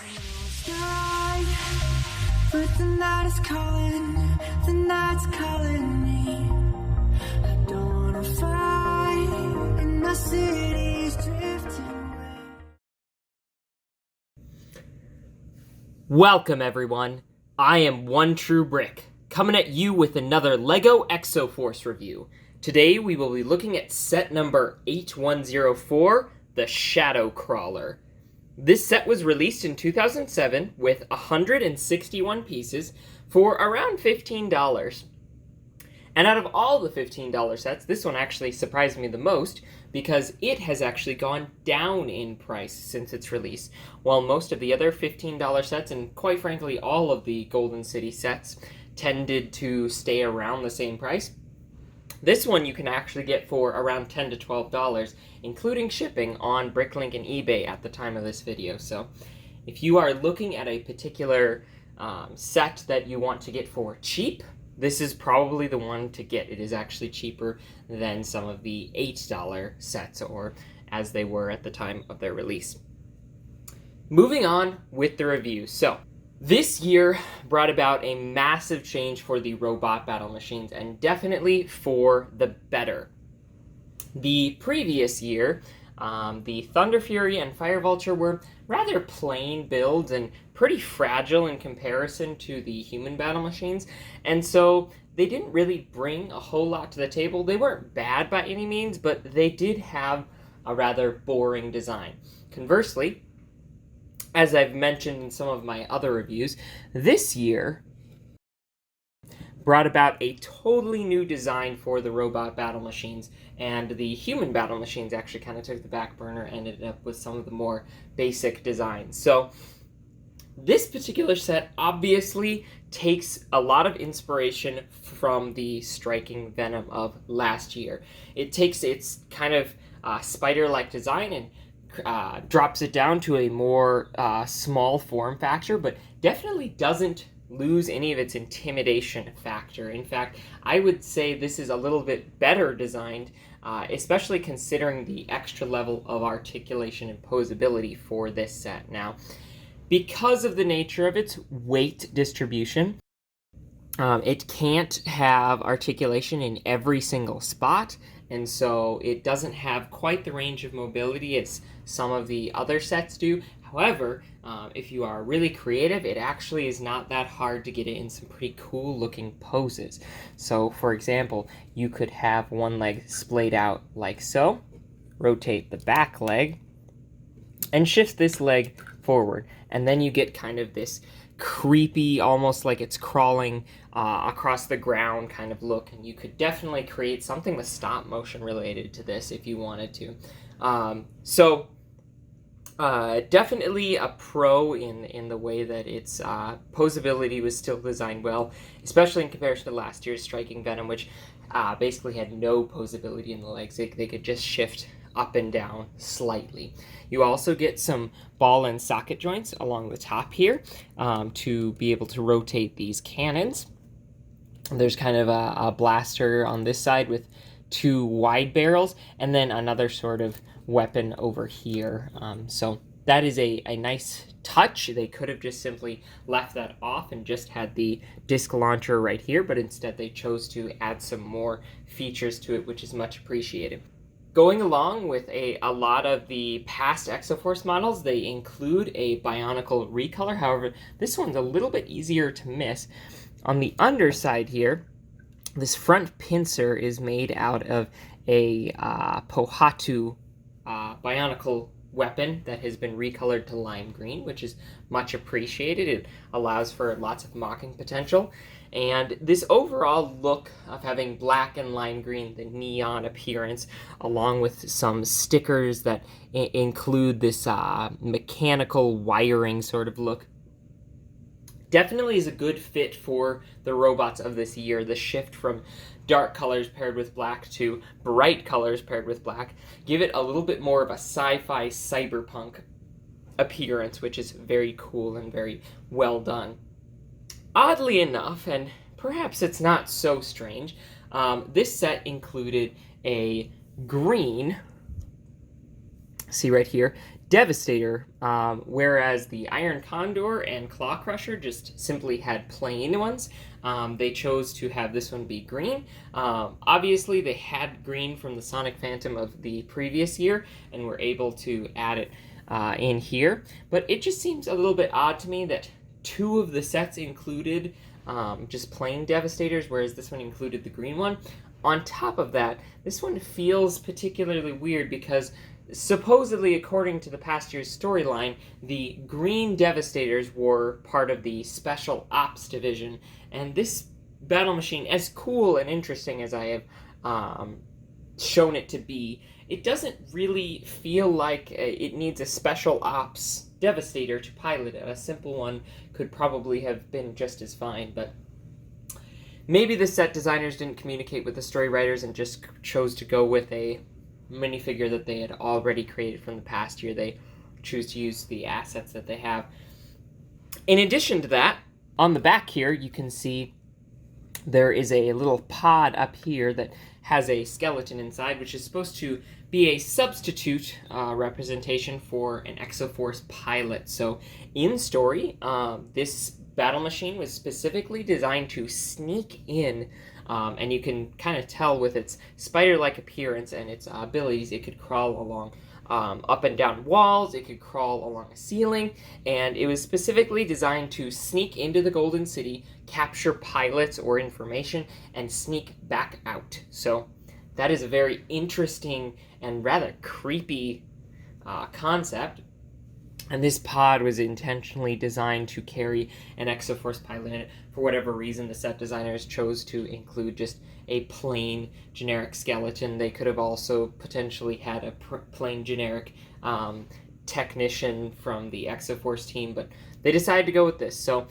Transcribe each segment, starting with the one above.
Sky, but the night is calling, the night's calling me. I don't wanna fight, and the city's drifting away. Welcome everyone, I am One True Brick, coming at you with another LEGO Exo-Force review. Today we will be looking at set number 8104, the Shadow Crawler. This set was released in 2007 with 161 pieces for around $15. And out of all the $15 sets, this one actually surprised me the most because it has actually gone down in price since its release. While most of the other $15 sets, and quite frankly all of the Golden City sets, tended to stay around the same price, this one you can actually get for around $10 to $12, including shipping on Bricklink and eBay at the time of this video. So if you are looking at a particular set that you want to get for cheap, this is probably the one to get. It is actually cheaper than some of the $8 sets, or as they were at the time of their release. Moving on with the review. So this year brought about a massive change for the robot battle machines, and definitely for the better. The previous year, the Thunder Fury and Fire Vulture were rather plain builds and pretty fragile in comparison to the human battle machines, and so they didn't really bring a whole lot to the table. They weren't bad by any means, but they did have a rather boring design. Conversely, as I've mentioned in some of my other reviews, this year brought about a totally new design for the robot battle machines, and the human battle machines actually kind of took the back burner and ended up with some of the more basic designs. So this particular set obviously takes a lot of inspiration from the Striking Venom of last year. It takes its kind of spider-like design and drops it down to a more small form factor, but definitely doesn't lose any of its intimidation factor. In fact, I would say this is a little bit better designed, especially considering the extra level of articulation and posability for this set. Now, because of the nature of its weight distribution, it can't have articulation in every single spot, and so it doesn't have quite the range of mobility as some of the other sets do. However, if you are really creative, it actually is not that hard to get it in some pretty cool looking poses. So for example, you could have one leg splayed out like so, rotate the back leg, and shift this leg forward, and then you get kind of this creepy, almost like it's crawling across the ground kind of look. And you could definitely create something with stop motion related to this if you wanted to. Definitely a pro in the way that its posability was still designed well, especially in comparison to last year's Striking Venom, which basically had no posability in the legs. They could just shift up and down slightly. You also get some ball and socket joints along the top here to be able to rotate these cannons. There's kind of a blaster on this side with two wide barrels, and then another sort of weapon over here. So that is a nice touch. They could have just simply left that off and just had the disc launcher right here, but instead they chose to add some more features to it, which is much appreciated. Going along with a lot of the past Exo-Force models, they include a Bionicle recolor. However, this one's a little bit easier to miss. On the underside here, this front pincer is made out of a Pohatu Bionicle weapon that has been recolored to lime green, which is much appreciated. It allows for lots of mocking potential. And this overall look of having black and lime green, the neon appearance, along with some stickers that include this mechanical wiring sort of look, definitely is a good fit for the robots of this year. The shift from dark colors paired with black to bright colors paired with black give it a little bit more of a sci-fi cyberpunk appearance, which is very cool and very well done. Oddly enough, and perhaps it's not so strange, this set included a green, see right here, Devastator, whereas the Iron Condor and Claw Crusher just simply had plain ones. They chose to have this one be green. Obviously, they had green from the Sonic Phantom of the previous year and were able to add it in here. But it just seems a little bit odd to me that two of the sets included just plain Devastators, whereas this one included the green one. On top of that, this one feels particularly weird because supposedly, according to the past year's storyline, the green Devastators were part of the Special Ops division, and this battle machine, as cool and interesting as I have shown it to be, it doesn't really feel like it needs a Special Ops Devastator to pilot it. A simple one could probably have been just as fine, but maybe the set designers didn't communicate with the story writers and just chose to go with a minifigure that they had already created from the past year. They choose to use the assets that they have. In addition to that, on the back here, you can see there is a little pod up here that has a skeleton inside, which is supposed to be a substitute representation for an Exo-Force pilot. So in story, this battle machine was specifically designed to sneak in, and you can kind of tell with its spider-like appearance and its abilities, it could crawl along up and down walls, it could crawl along a ceiling, and it was specifically designed to sneak into the Golden City, capture pilots or information, and sneak back out. So that is a very interesting and rather creepy concept. And this pod was intentionally designed to carry an Exo-Force pilot in it. For whatever reason, the set designers chose to include just a plain, generic skeleton. They could have also potentially had a plain, generic technician from the Exo-Force team, but they decided to go with this. So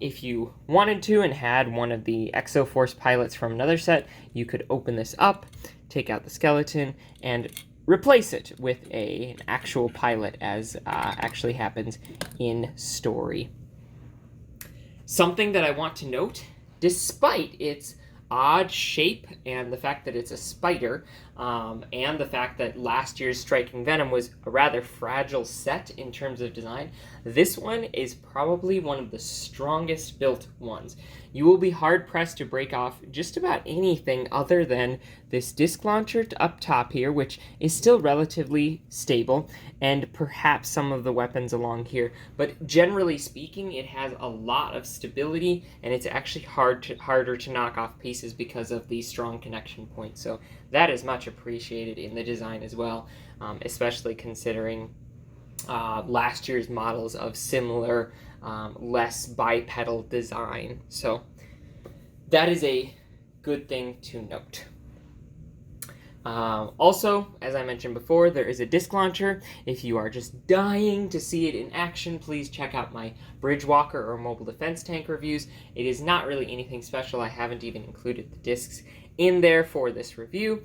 if you wanted to and had one of the Exo-Force pilots from another set, you could open this up, take out the skeleton, and replace it with an actual pilot, as actually happens in story. Something that I want to note, despite its odd shape and the fact that it's a spider, and the fact that last year's Striking Venom was a rather fragile set in terms of design, this one is probably one of the strongest built ones. You will be hard-pressed to break off just about anything other than this disc launcher up top here, which is still relatively stable, and perhaps some of the weapons along here. But generally speaking, it has a lot of stability, and it's actually harder to knock off pieces because of the strong connection points. So that is much appreciated in the design as well, especially considering last year's models of similar, less bipedal design. So that is a good thing to note. Also, as I mentioned before, there is a disc launcher. If you are just dying to see it in action, please check out my Bridge Walker or Mobile Defense Tank reviews. It is not really anything special. I haven't even included the discs in there for this review.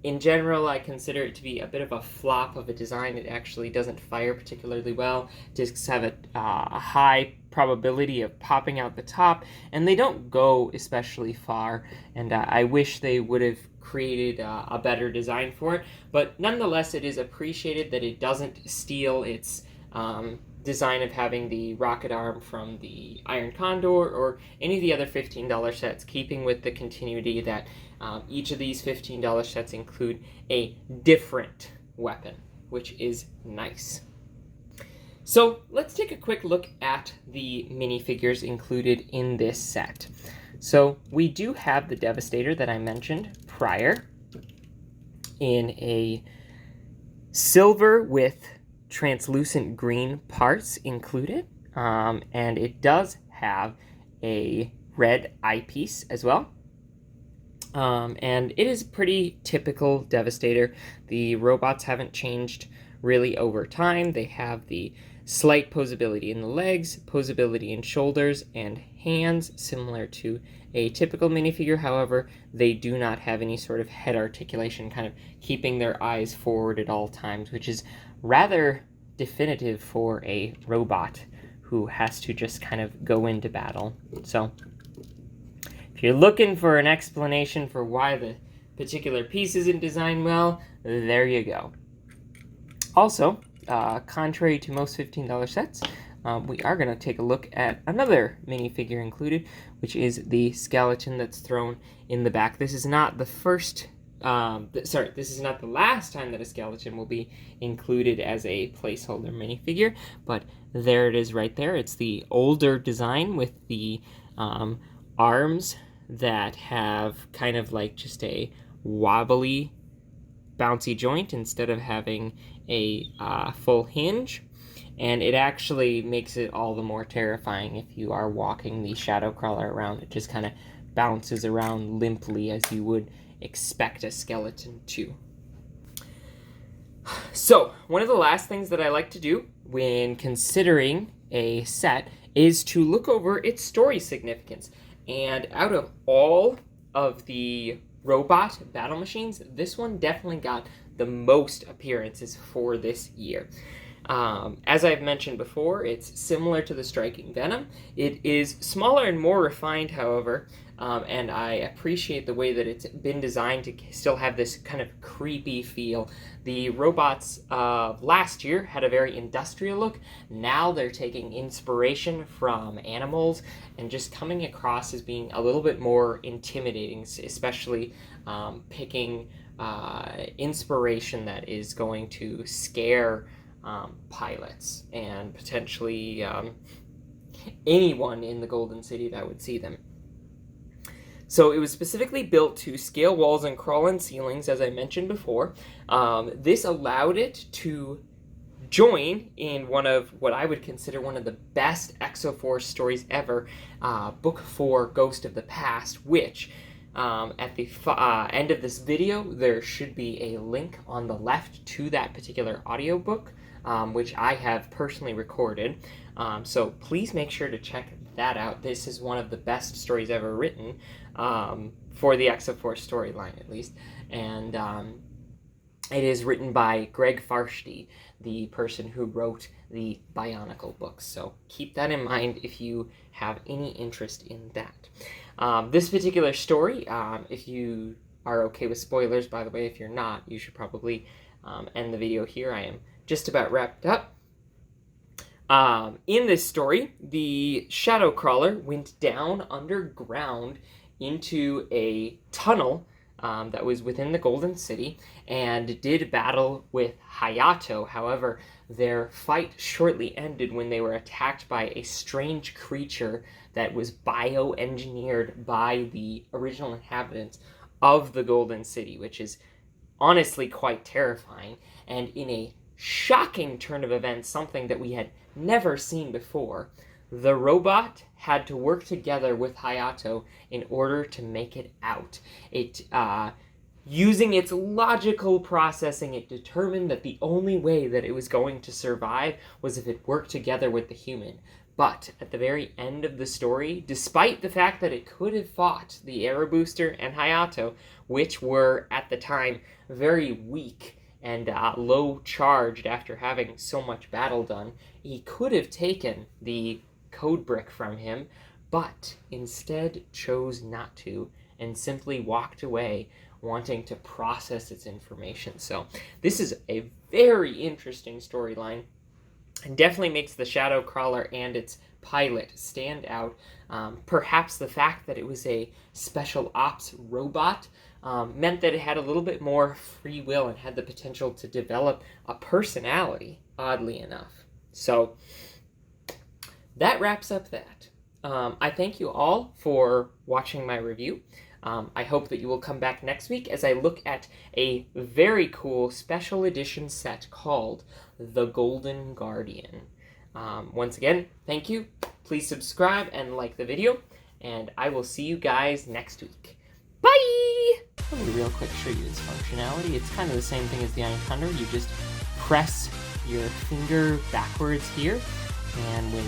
In general, I consider it to be a bit of a flop of a design. It actually doesn't fire particularly well. Discs have a high probability of popping out the top, and they don't go especially far, and I wish they would have created a better design for it, but nonetheless, it is appreciated that it doesn't steal its design of having the rocket arm from the Iron Condor or any of the other $15 sets, keeping with the continuity that each of these $15 sets include a different weapon, which is nice. So let's take a quick look at the minifigures included in this set. So we do have the Devastator that I mentioned prior in a silver with translucent green parts included, and it does have a red eyepiece as well. And it is pretty typical Devastator. The robots haven't changed really over time. They have the slight posability in the legs, posability in shoulders and hands, similar to a typical minifigure. However, they do not have any sort of head articulation, kind of keeping their eyes forward at all times, which is rather definitive for a robot who has to just kind of go into battle. So if you're looking for an explanation for why the particular piece isn't designed well, there you go. Also, contrary to most $15 sets, we are going to take a look at another minifigure included, which is the skeleton that's thrown in the back. This is not the first, this is not the last time that a skeleton will be included as a placeholder minifigure, but there it is right there. It's the older design with the arms that have kind of like just a wobbly, bouncy joint instead of having a full hinge. And it actually makes it all the more terrifying if you are walking the shadow crawler around. It just kind of bounces around limply as you would expect a skeleton to. So, one of the last things that I like to do when considering a set is to look over its story significance. And out of all of the robot battle machines, this one definitely got the most appearances for this year. As I've mentioned before, it's similar to the Striking Venom. It is smaller and more refined, however, and I appreciate the way that it's been designed to still have this kind of creepy feel. The robots of last year had a very industrial look. Now they're taking inspiration from animals and just coming across as being a little bit more intimidating, especially picking inspiration that is going to scare pilots and potentially anyone in the Golden City that would see them. So it was specifically built to scale walls and crawl on ceilings, as I mentioned before. This allowed it to join in one of what I would consider one of the best Exo-Force stories ever, Book 4, Ghost of the Past, which at the end of this video, there should be a link on the left to that particular audiobook, which I have personally recorded. So please make sure to check that out. This is one of the best stories ever written, for the Exo-Force storyline at least. And it is written by Greg Farshtey, the person who wrote the Bionicle books. So keep that in mind if you have any interest in that. This particular story, if you are okay with spoilers, by the way, if you're not, you should probably end the video here. I am just about wrapped up. In this story, the shadow crawler went down underground into a tunnel that was within the Golden City and did battle with Hayato. However, their fight shortly ended when they were attacked by a strange creature that was bioengineered by the original inhabitants of the Golden City, which is honestly quite terrifying, and in a shocking turn of events, something that we had never seen before, the robot had to work together with Hayato in order to make it out. It, using its logical processing, it determined that the only way that it was going to survive was if it worked together with the human. But at the very end of the story, despite the fact that it could have fought the Aero Booster and Hayato, which were at the time very weak and low charged after having so much battle done, he could have taken the code brick from him, but instead chose not to and simply walked away, wanting to process its information. So this is a very interesting storyline, and definitely makes the Shadow Crawler and its pilot stand out. Perhaps the fact that it was a special ops robot meant that it had a little bit more free will and had the potential to develop a personality, oddly enough. So that wraps up that. I thank you all for watching my review. I hope that you will come back next week as I look at a very cool special edition set called The Golden Guardian. Once again, thank you. Please subscribe and like the video, and I will see you guys next week. Bye! Let me real quick show you its functionality. It's kind of the same thing as the Iron Thunder. You just press your finger backwards here, and when